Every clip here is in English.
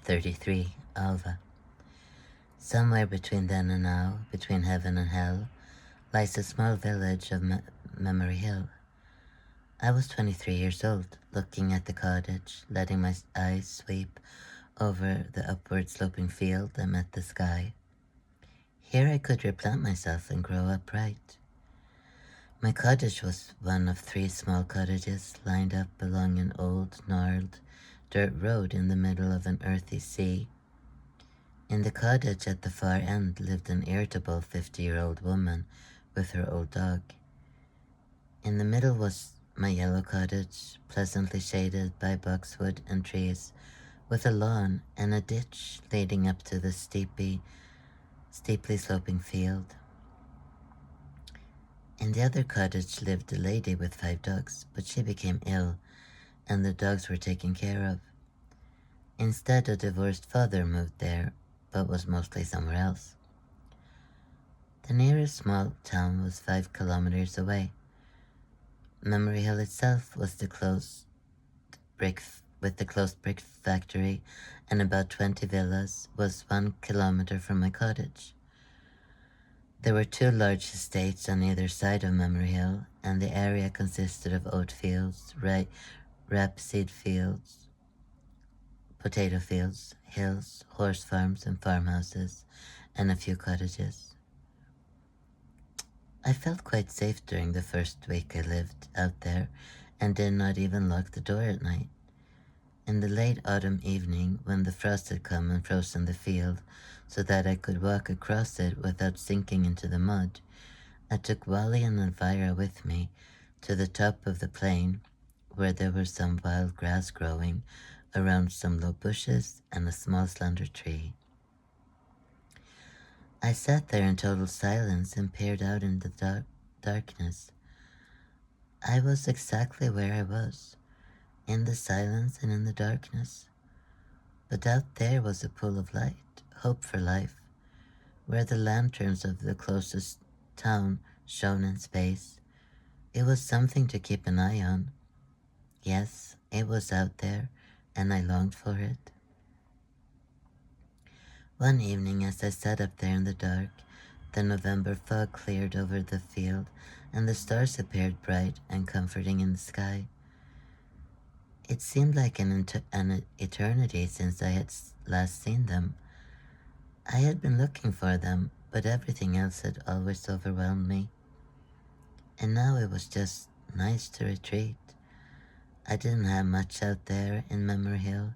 33, Alva. Somewhere between then and now, between heaven and hell, lies a small village of Memory Hill. I was 23 years old, looking at the cottage, letting my eyes sweep over the upward sloping field and met the sky. Here I could replant myself and grow upright. My cottage was one of 3 small cottages lined up along an old, gnarled dirt road in the middle of an earthy sea. In the cottage at the far end lived an irritable 50-year-old woman with her old dog. In the middle was my yellow cottage, pleasantly shaded by boxwood and trees, with a lawn and a ditch leading up to the steeply sloping field. In the other cottage lived a lady with 5 dogs, but she became ill, and the dogs were taken care of. Instead, a divorced father moved there, but was mostly somewhere else. The nearest small town was 5 kilometers away. Memory Hill itself was the closed brick factory and about 20 villas, was 1 kilometer from my cottage. There were 2 large estates on either side of Memory Hill, and the area consisted of oat fields, rapeseed fields, potato fields, hills, horse farms and farmhouses, and a few cottages. I felt quite safe during the first week I lived out there and did not even lock the door at night. In the late autumn evening, when the frost had come and frozen the field so that I could walk across it without sinking into the mud, I took Wally and Elvira with me to the top of the plain where there was some wild grass growing around some low bushes and a small slender tree. I sat there in total silence and peered out in the darkness. I was exactly where I was, in the silence and in the darkness. But out there was a pool of light, hope for life, where the lanterns of the closest town shone in space. It was something to keep an eye on. Yes, it was out there, and I longed for it. One evening, as I sat up there in the dark, the November fog cleared over the field, and the stars appeared bright and comforting in the sky. It seemed like an eternity since I had last seen them. I had been looking for them, but everything else had always overwhelmed me. And now it was just nice to retreat. I didn't have much out there in Memory Hill,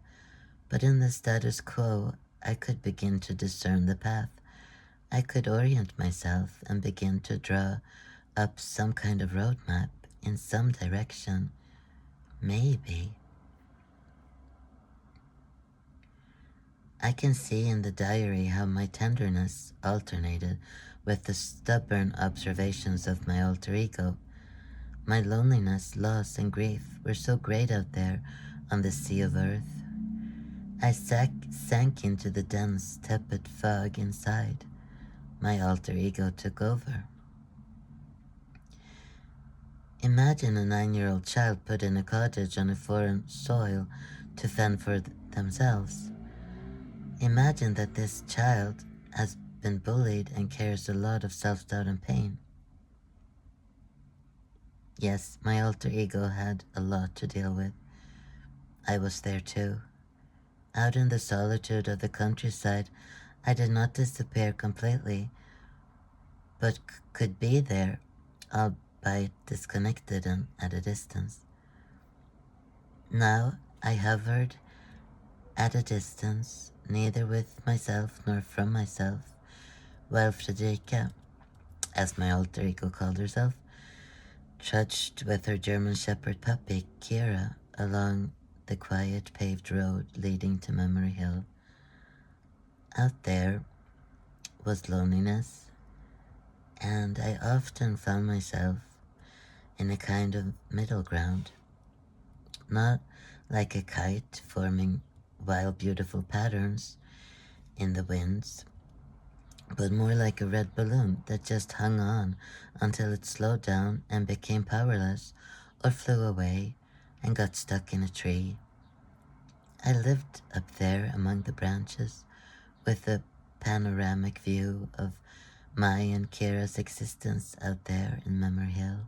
but in the status quo, I could begin to discern the path. I could orient myself and begin to draw up some kind of roadmap in some direction. Maybe. I can see in the diary how my tenderness alternated with the stubborn observations of my alter ego. My loneliness, loss, and grief were so great out there on the sea of earth. I sank into the dense, tepid fog inside. My alter ego took over. Imagine a 9-year-old child put in a cottage on a foreign soil to fend for themselves. Imagine that this child has been bullied and carries a lot of self-doubt and pain. Yes, my alter ego had a lot to deal with. I was there too. Out in the solitude of the countryside, I did not disappear completely, but could be there, albeit disconnected and at a distance. Now I hovered at a distance, neither with myself nor from myself, while Fredrika, as my alter ego called herself, trudged with her German Shepherd puppy, Kira, along the quiet paved road leading to Memory Hill. Out there was loneliness, and I often found myself in a kind of middle ground, not like a kite forming wild beautiful patterns in the winds, but more like a red balloon that just hung on until it slowed down and became powerless or flew away and got stuck in a tree. I lived up there among the branches with a panoramic view of my and Kira's existence out there in Memory Hill.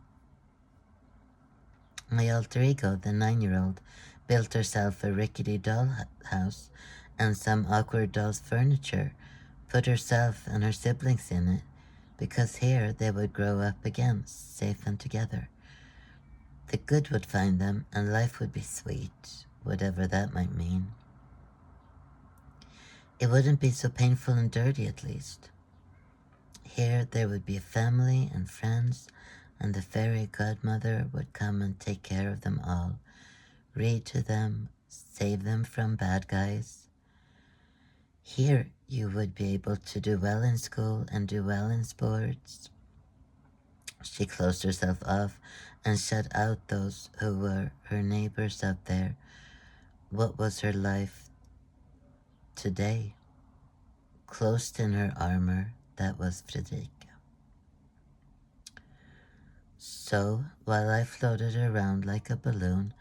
My alter ego, the 9-year-old, built herself a rickety dollhouse and some awkward doll's furniture, put herself and her siblings in it, because here they would grow up again, safe and together. The good would find them, and life would be sweet, whatever that might mean. It wouldn't be so painful and dirty, at least. Here there would be a family and friends, and the fairy godmother would come and take care of them all, read to them, save them from bad guys. Here you would be able to do well in school and do well in sports. She closed herself off and shut out those who were her neighbors out there. What was her life today? Closed in her armor, that was Fredrika. So, while I floated around like a balloon,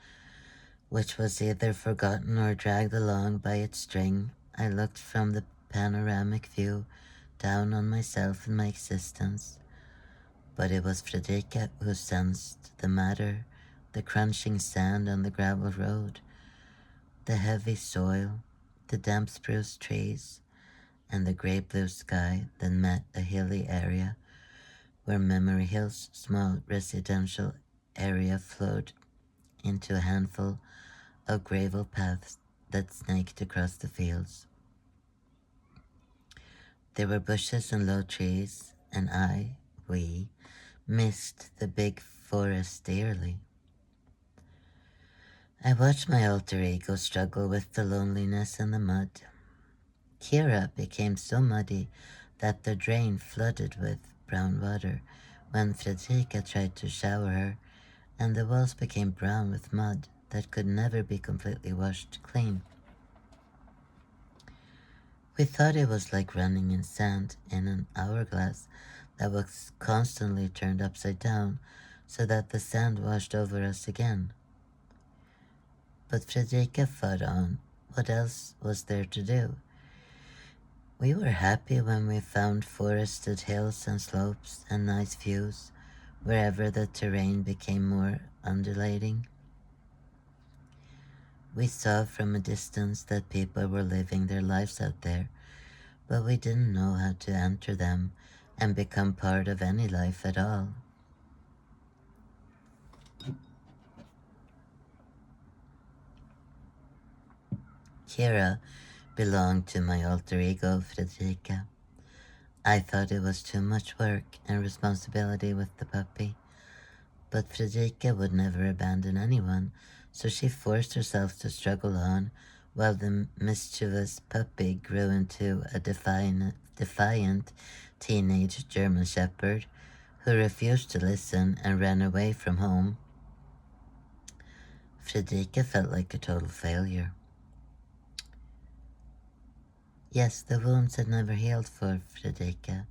which was either forgotten or dragged along by its string, I looked from the panoramic view down on myself and my existence. But it was Fredrika who sensed the matter, the crunching sand on the gravel road, the heavy soil, the damp spruce trees, and the grey-blue sky that met a hilly area where Memory Hill's small residential area flowed into a handful of gravel paths that snaked across the fields. There were bushes and low trees, and we, missed the big forest dearly. I watched my alter ego struggle with the loneliness and the mud. Kira became so muddy that the drain flooded with brown water when Fredrika tried to shower her, and the walls became brown with mud that could never be completely washed clean. We thought it was like running in sand in an hourglass that was constantly turned upside down so that the sand washed over us again. But Fredrika fought on. What else was there to do? We were happy when we found forested hills and slopes and nice views wherever the terrain became more undulating. We saw from a distance that people were living their lives out there, but we didn't know how to enter them and become part of any life at all. Kira belonged to my alter ego, Fredrika. I thought it was too much work and responsibility with the puppy, but Fredrika would never abandon anyone, so she forced herself to struggle on while the mischievous puppy grew into a defiant teenage German shepherd who refused to listen and ran away from home. Fredrika felt like a total failure. Yes, the wounds had never healed for Fredrika.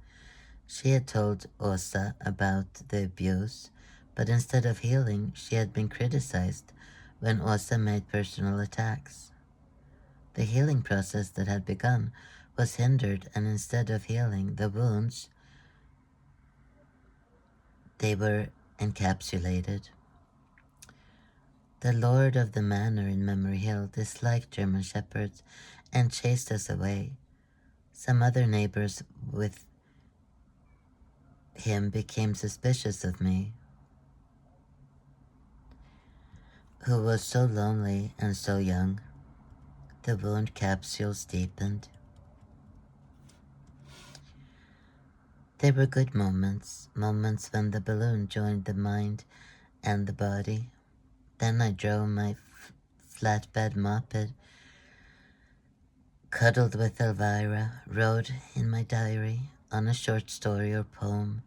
She had told Åsa about the abuse, but instead of healing, she had been criticized when Åsa made personal attacks. The healing process that had begun was hindered, and instead of healing the wounds, they were encapsulated. The lord of the manor in Memory Hill disliked German shepherds and chased us away. Some other neighbors with him became suspicious of me, who was so lonely and so young. The wound capsules deepened. There were good moments when the balloon joined the mind and the body. Then I drove my flatbed moped, cuddled with Elvira, wrote in my diary on a short story or poem,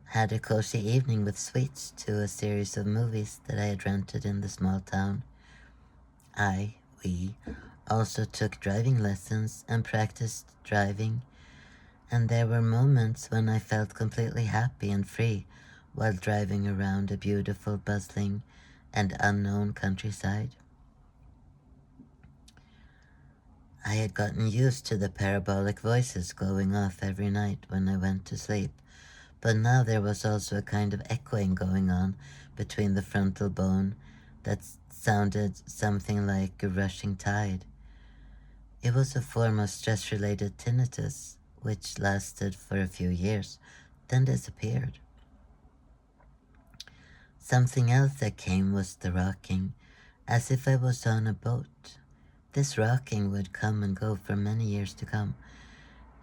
had a cozy evening with sweets to a series of movies that I had rented in the small town. We also took driving lessons and practiced driving, and there were moments when I felt completely happy and free while driving around a beautiful, bustling, and unknown countryside. I had gotten used to the parabolic voices going off every night when I went to sleep, but now there was also a kind of echoing going on between the frontal bone that sounded something like a rushing tide. It was a form of stress related tinnitus, which lasted for a few years, then disappeared. Something else that came was the rocking, as if I was on a boat. This rocking would come and go for many years to come,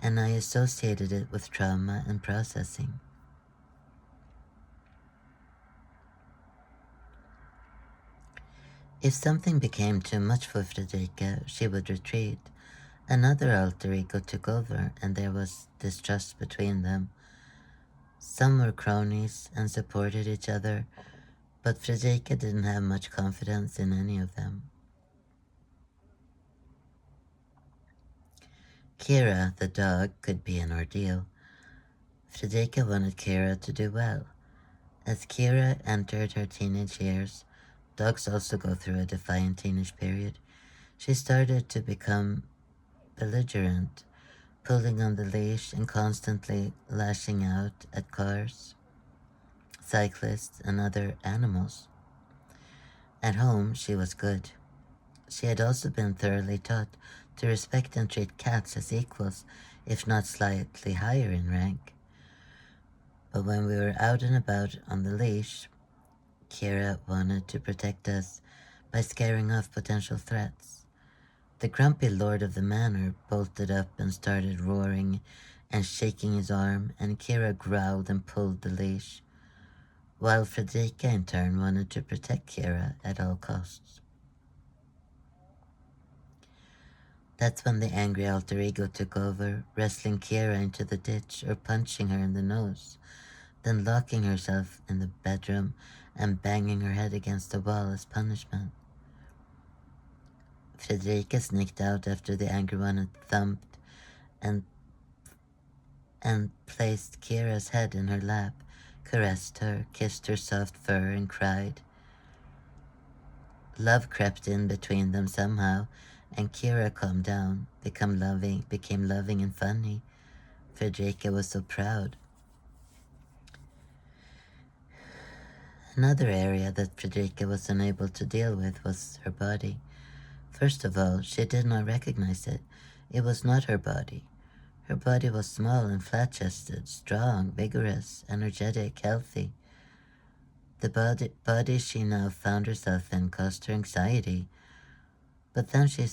and I associated it with trauma and processing. If something became too much for Fredrika, she would retreat. Another alter ego took over, and there was distrust between them. Some were cronies and supported each other, but Fredrika didn't have much confidence in any of them. Kira, the dog, could be an ordeal. Fredrika wanted Kira to do well. As Kira entered her teenage years, dogs also go through a defiant teenage period, she started to become belligerent, pulling on the leash and constantly lashing out at cars, cyclists, and other animals. At home, she was good. She had also been thoroughly taught to respect and treat cats as equals, if not slightly higher in rank. But when we were out and about on the leash, Kira wanted to protect us by scaring off potential threats. The grumpy lord of the manor bolted up and started roaring and shaking his arm, and Kira growled and pulled the leash, while Fredrika in turn wanted to protect Kira at all costs. That's when the angry alter ego took over, wrestling Kira into the ditch or punching her in the nose, then locking herself in the bedroom and banging her head against the wall as punishment. Fredrika sneaked out after the angry one had thumped and placed Kira's head in her lap, caressed her, kissed her soft fur, and cried. Love crept in between them somehow, and Kira calmed down, became loving and funny. Fredrika was so proud. Another area that Fredrika was unable to deal with was her body. First of all, she did not recognize it. It was not her body. Her body was small and flat-chested, strong, vigorous, energetic, healthy. The body she now found herself in caused her anxiety. But then she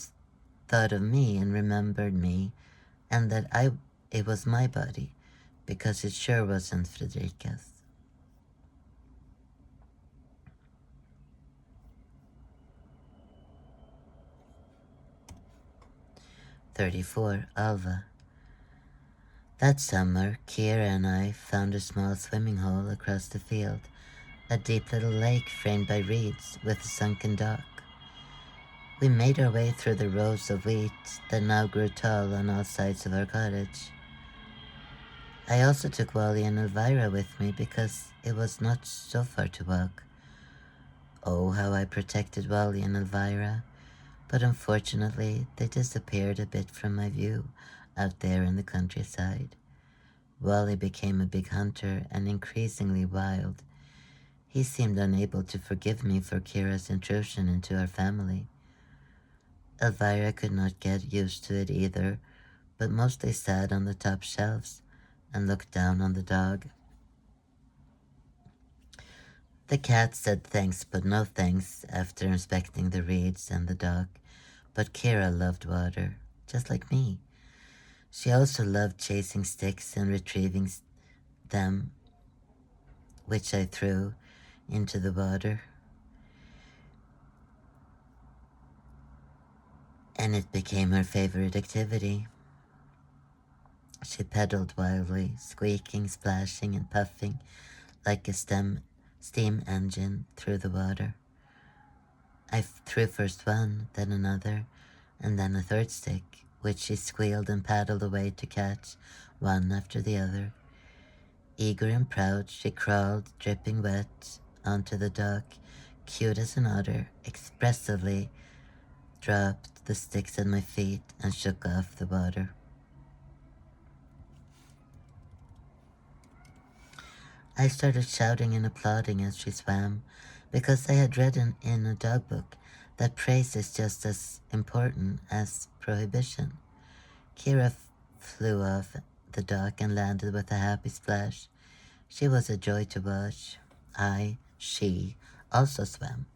thought of me and remembered me, and that it was my body, because it sure wasn't Fredrika's. 34. Alva. That summer, Kira and I found a small swimming hole across the field, a deep little lake framed by reeds with a sunken dock. We made our way through the rows of wheat that now grew tall on all sides of our cottage. I also took Wally and Elvira with me because it was not so far to walk. Oh, how I protected Wally and Elvira, but unfortunately they disappeared a bit from my view out there in the countryside. Wally became a big hunter and increasingly wild. He seemed unable to forgive me for Kira's intrusion into our family. Elvira could not get used to it either, but mostly sat on the top shelves and looked down on the dog. The cat said thanks but no thanks after inspecting the reeds and the dock, but Kira loved water, just like me. She also loved chasing sticks and retrieving them, which I threw into the water, and it became her favorite activity. She pedaled wildly, squeaking, splashing, and puffing like a steam engine through the water. I threw first one, then another, and then a third stick, which she squealed and paddled away to catch, one after the other. Eager and proud, she crawled, dripping wet, onto the dock, cute as an otter, expressively dropped the sticks at my feet and shook off the water. I started shouting and applauding as she swam, because I had read in a dog book that praise is just as important as prohibition. Kira flew off the dock and landed with a happy splash. She was a joy to watch. She, also swam.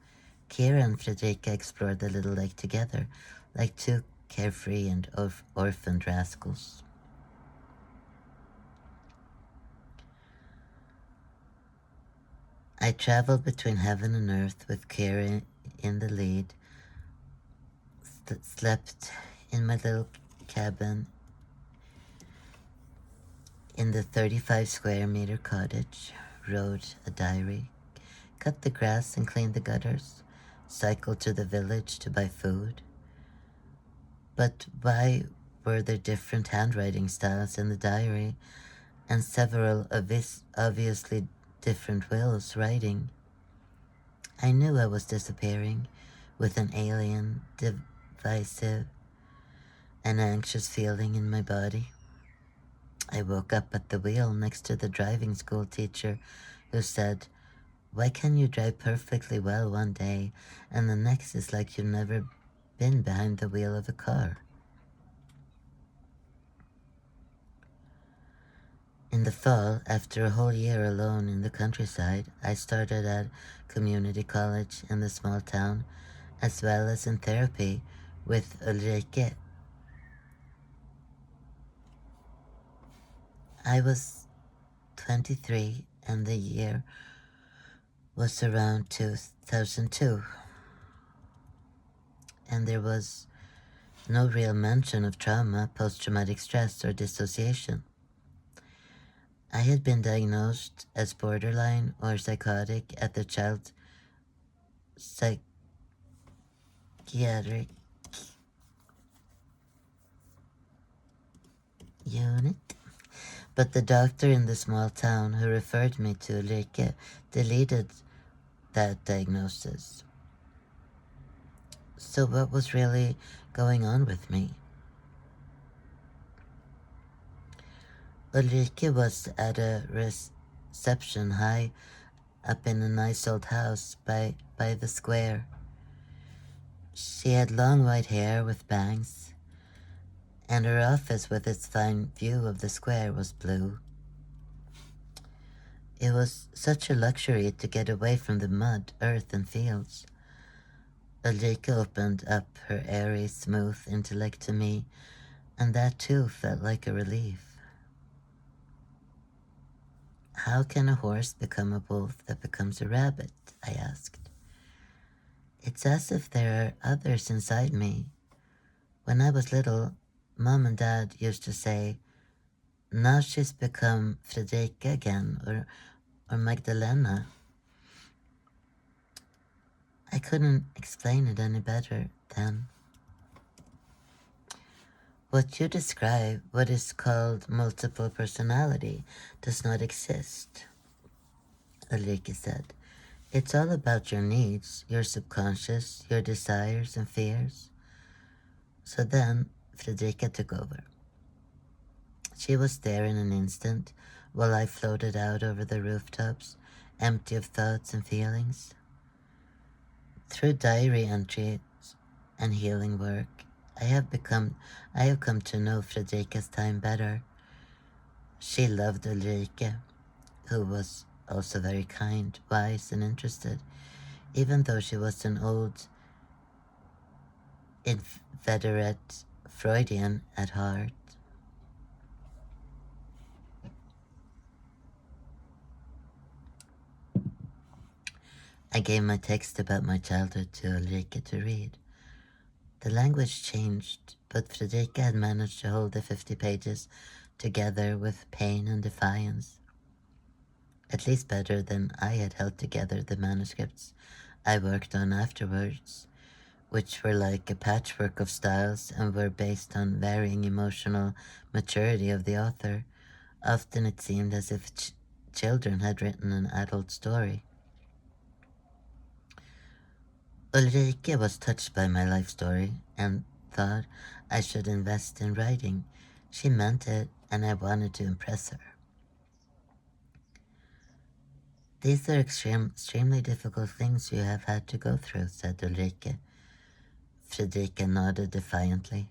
Kira and Fredrika explored the little lake together, like two carefree and orphaned rascals. I traveled between heaven and earth with Kira in the lead, slept in my little cabin in the 35 square meter cottage, wrote a diary, cut the grass and cleaned the gutters, cycled to the village to buy food. But why were there different handwriting styles in the diary and several obviously different wills writing? I knew I was disappearing with an alien, divisive, and anxious feeling in my body. I woke up at the wheel next to the driving school teacher who said, "Why can you drive perfectly well one day and the next is like you've never been behind the wheel of a car?" In the fall, after a whole year alone in the countryside, I started at community college in the small town, as well as in therapy with Ulrike. I was 23 and the year was around 2002, and there was no real mention of trauma, post-traumatic stress, or dissociation. I had been diagnosed as borderline or psychotic at the child psychiatric unit, but the doctor in the small town who referred me to Ulrike deleted that diagnosis. So what was really going on with me? Ulrike was at a reception high up in a nice old house by the square. She had long white hair with bangs, and her office with its fine view of the square was blue. It was such a luxury to get away from the mud, earth, and fields. Ulrike opened up her airy, smooth intellect to me, and that too felt like a relief. "How can a horse become a wolf that becomes a rabbit?" I asked. "It's as if there are others inside me. When I was little, Mom and Dad used to say, 'Now she's become Fredrika again,' or Magdalena." I couldn't explain it any better then. "What you describe, what is called multiple personality, does not exist," Ulrike said. "It's all about your needs, your subconscious, your desires and fears." So then Fredrika took over. She was there in an instant while I floated out over the rooftops, empty of thoughts and feelings. Through diary entries and healing work, I have come to know Fredrika's time better. She loved Ulrike, who was also very kind, wise, and interested, even though she was an old, inveterate Freudian at heart. I gave my text about my childhood to Ulrike to read. The language changed, but Fredrika had managed to hold the 50 pages together with pain and defiance. At least better than I had held together the manuscripts I worked on afterwards, which were like a patchwork of styles and were based on varying emotional maturity of the author. Often it seemed as if children had written an adult story. Ulrike was touched by my life story. and thought I should invest in writing. She meant it, and I wanted to impress her. These are extremely difficult things you have had to go through, said Ulrike. Fredrika nodded defiantly.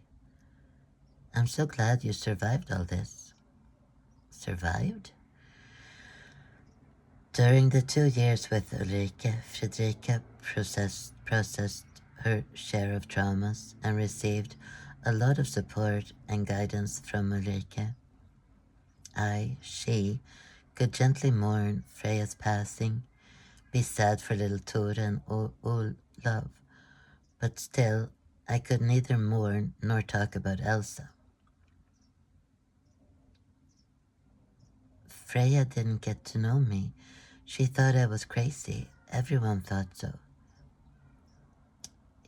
I'm so glad you survived all this. Survived? During the 2 years with Ulrike, Fredrika processed her share of traumas and received a lot of support and guidance from Ulrike. She, could gently mourn Freya's passing, be sad for little Tore and Olav, but still I could neither mourn nor talk about Elsa. Freya didn't get to know me. She thought I was crazy. Everyone thought so.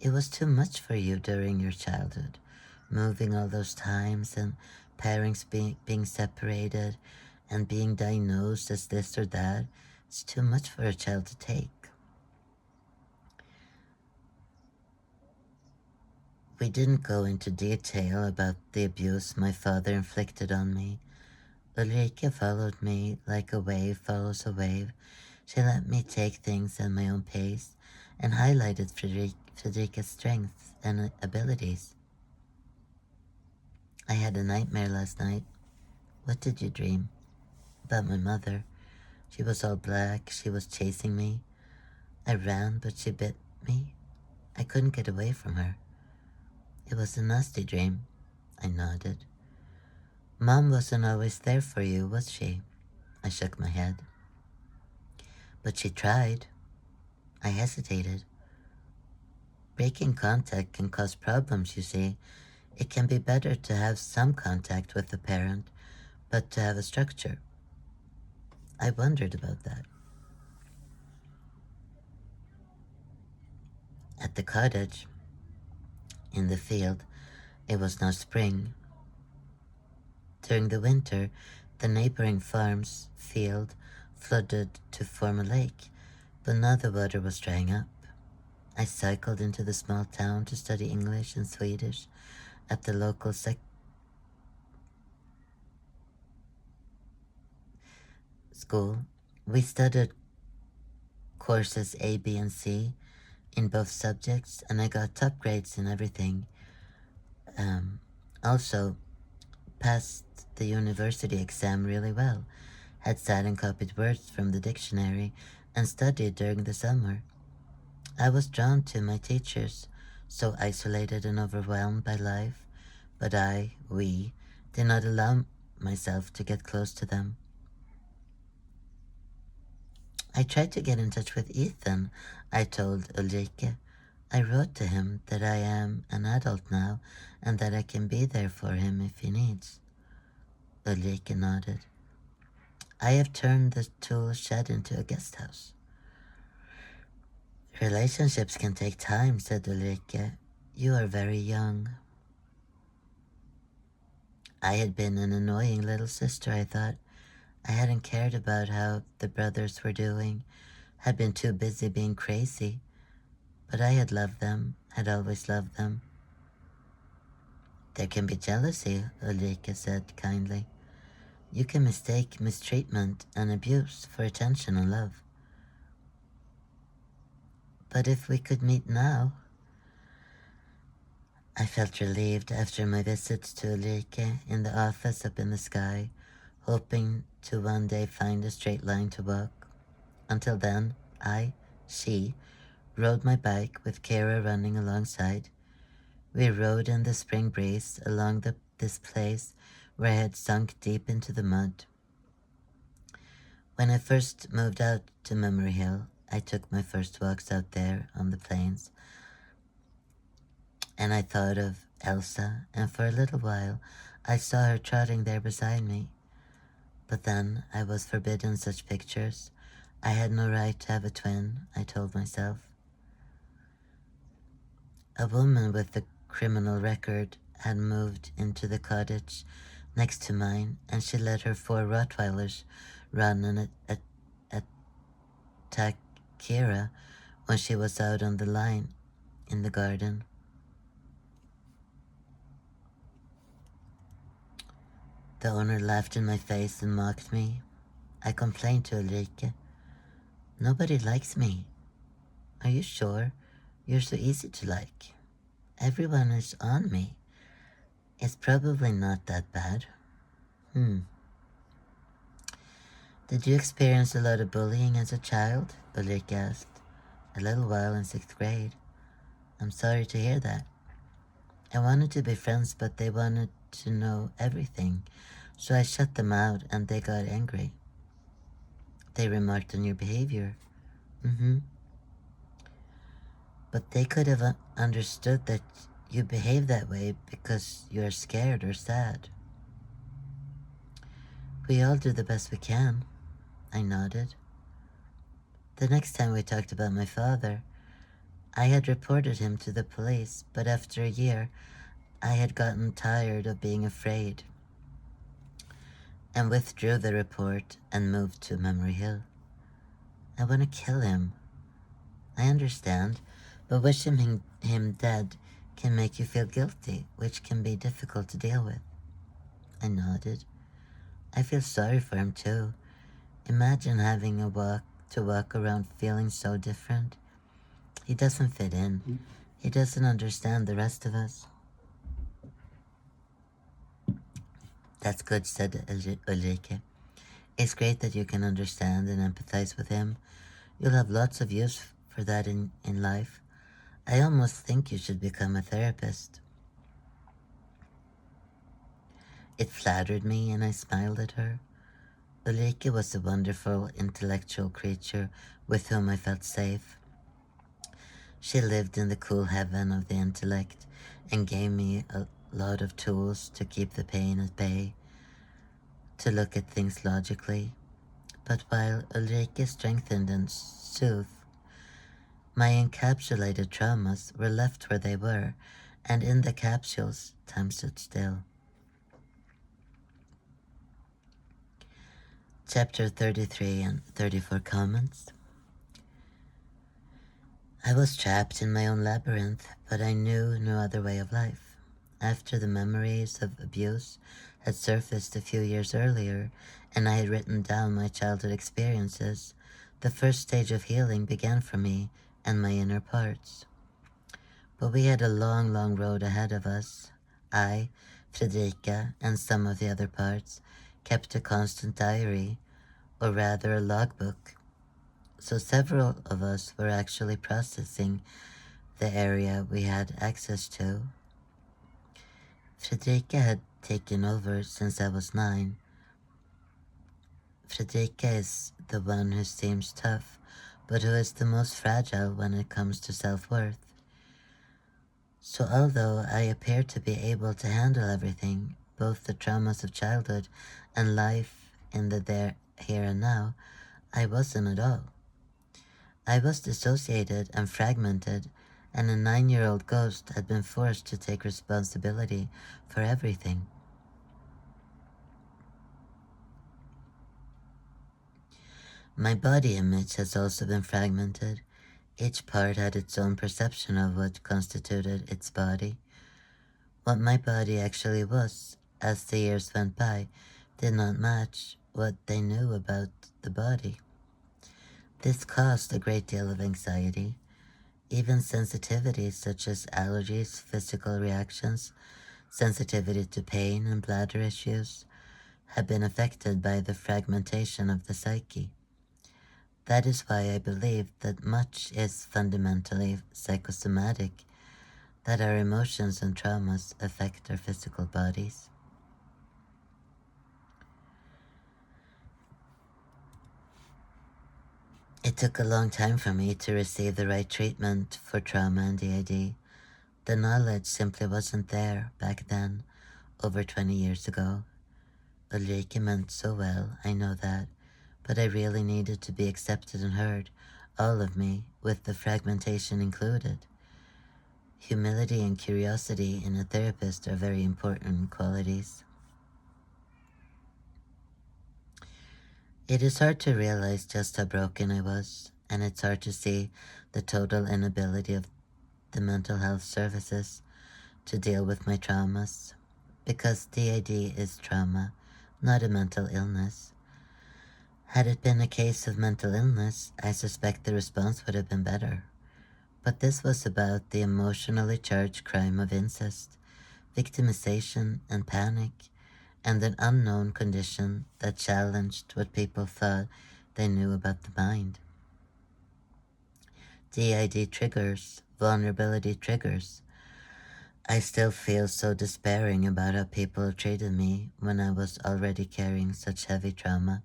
It was too much for you during your childhood, moving all those times and parents being separated and being diagnosed as this or that. It's too much for a child to take. We didn't go into detail about the abuse my father inflicted on me. Ulrike followed me like a wave follows a wave. She let me take things at my own pace and highlighted Fredrika's strengths and abilities. I had a nightmare last night. What did you dream? About my mother. She was all black. She was chasing me. I ran, but she bit me. I couldn't get away from her. It was a nasty dream. I nodded. Mom wasn't always there for you, was she? I shook my head. But she tried. I hesitated. Breaking contact can cause problems, you see. It can be better to have some contact with the parent, but to have a structure. I wondered about that. At the cottage, in the field, it was now spring. During the winter, the neighboring farm's field flooded to form a lake, but now the water was drying up. I cycled into the small town to study English and Swedish at the local school. We studied courses A, B, and C in both subjects, and I got top grades in everything. Also, passed the university exam really well, had sat and copied words from the dictionary, and studied during the summer. I was drawn to my teachers, so isolated and overwhelmed by life, but we, did not allow myself to get close to them. I tried to get in touch with Ethan, I told Ulrike. I wrote to him that I am an adult now and that I can be there for him if he needs. Ulrike nodded. I have turned the tool shed into a guest house. Relationships can take time, said Ulrike. You are very young. I had been an annoying little sister, I thought. I hadn't cared about how the brothers were doing, had been too busy being crazy. But I had loved them, had always loved them. There can be jealousy, Ulrike said kindly. You can mistake mistreatment and abuse for attention and love. But if we could meet now... I felt relieved after my visits to Ulrike in the office up in the sky, hoping to one day find a straight line to walk. Until then, she, rode my bike with Kara running alongside. We rode in the spring breeze along this place where I had sunk deep into the mud. When I first moved out to Memory Hill, I took my first walks out there on the plains, and I thought of Elsa, and for a little while I saw her trotting there beside me. But then I was forbidden such pictures. I had no right to have a twin, I told myself. A woman with a criminal record had moved into the cottage next to mine, and she let her 4 Rottweilers run and attack Kira when she was out on the line in the garden. The owner laughed in my face and mocked me. I complained to Ulrike. Nobody likes me. Are you sure? You're so easy to like. Everyone is on me. It's probably not that bad. Did you experience a lot of bullying as a child? Ulrike asked. A little while in 6th grade. I'm sorry to hear that. I wanted to be friends, but they wanted to know everything, so I shut them out and they got angry. They remarked on your behavior. But they could have understood that you behave that way because you're scared or sad. We all do the best we can. I nodded. The next time we talked about my father, I had reported him to the police, but after a year, I had gotten tired of being afraid and withdrew the report and moved to Memory Hill. I want to kill him. I understand, but wishing him dead can make you feel guilty, which can be difficult to deal with. I nodded. I feel sorry for him too. Imagine having to walk around feeling so different. He doesn't fit in. He doesn't understand the rest of us. That's good, said Ulrike. It's great that you can understand and empathize with him. You'll have lots of use for that in life. I almost think you should become a therapist. It flattered me and I smiled at her. Ulrike was a wonderful, intellectual creature with whom I felt safe. She lived in the cool heaven of the intellect and gave me a lot of tools to keep the pain at bay, to look at things logically. But while Ulrike strengthened and soothed, my encapsulated traumas were left where they were, and in the capsules, time stood still. Chapter 33 and 34 comments. I was trapped in my own labyrinth, but I knew no other way of life. After the memories of abuse had surfaced a few years earlier, and I had written down my childhood experiences, the first stage of healing began for me and my inner parts. But we had a long, long road ahead of us. I, Fredrika, and some of the other parts kept a constant diary, or rather a logbook. So several of us were actually processing the area we had access to. Fredrika had taken over since I was 9. Fredrika is the one who seems tough, but who is the most fragile when it comes to self-worth. So although I appear to be able to handle everything, both the traumas of childhood and life in the there, here and now, I wasn't at all. I was dissociated and fragmented, and a 9-year-old ghost had been forced to take responsibility for everything. My body image has also been fragmented. Each part had its own perception of what constituted its body. What my body actually was, as the years went by, did not match what they knew about the body. This caused a great deal of anxiety. Even sensitivities such as allergies, physical reactions, sensitivity to pain, and bladder issues have been affected by the fragmentation of the psyche. That is why I believe that much is fundamentally psychosomatic, that our emotions and traumas affect our physical bodies. It took a long time for me to receive the right treatment for trauma and DID. The knowledge simply wasn't there back then, over 20 years ago. Ulrike meant so well, I know that, but I really needed to be accepted and heard, all of me, with the fragmentation included. Humility and curiosity in a therapist are very important qualities. It is hard to realize just how broken I was, and it's hard to see the total inability of the mental health services to deal with my traumas, because DID is trauma, not a mental illness. Had it been a case of mental illness, I suspect the response would have been better. But this was about the emotionally charged crime of incest, victimization and panic, and an unknown condition that challenged what people thought they knew about the mind. DID triggers, vulnerability triggers. I still feel so despairing about how people treated me when I was already carrying such heavy trauma.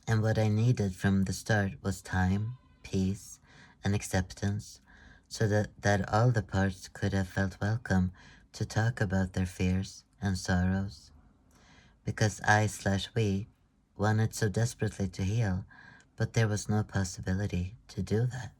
And what I needed from the start was time, peace, and acceptance, so that all the parts could have felt welcome to talk about their fears and sorrows. Because I/we wanted so desperately to heal, but there was no possibility to do that.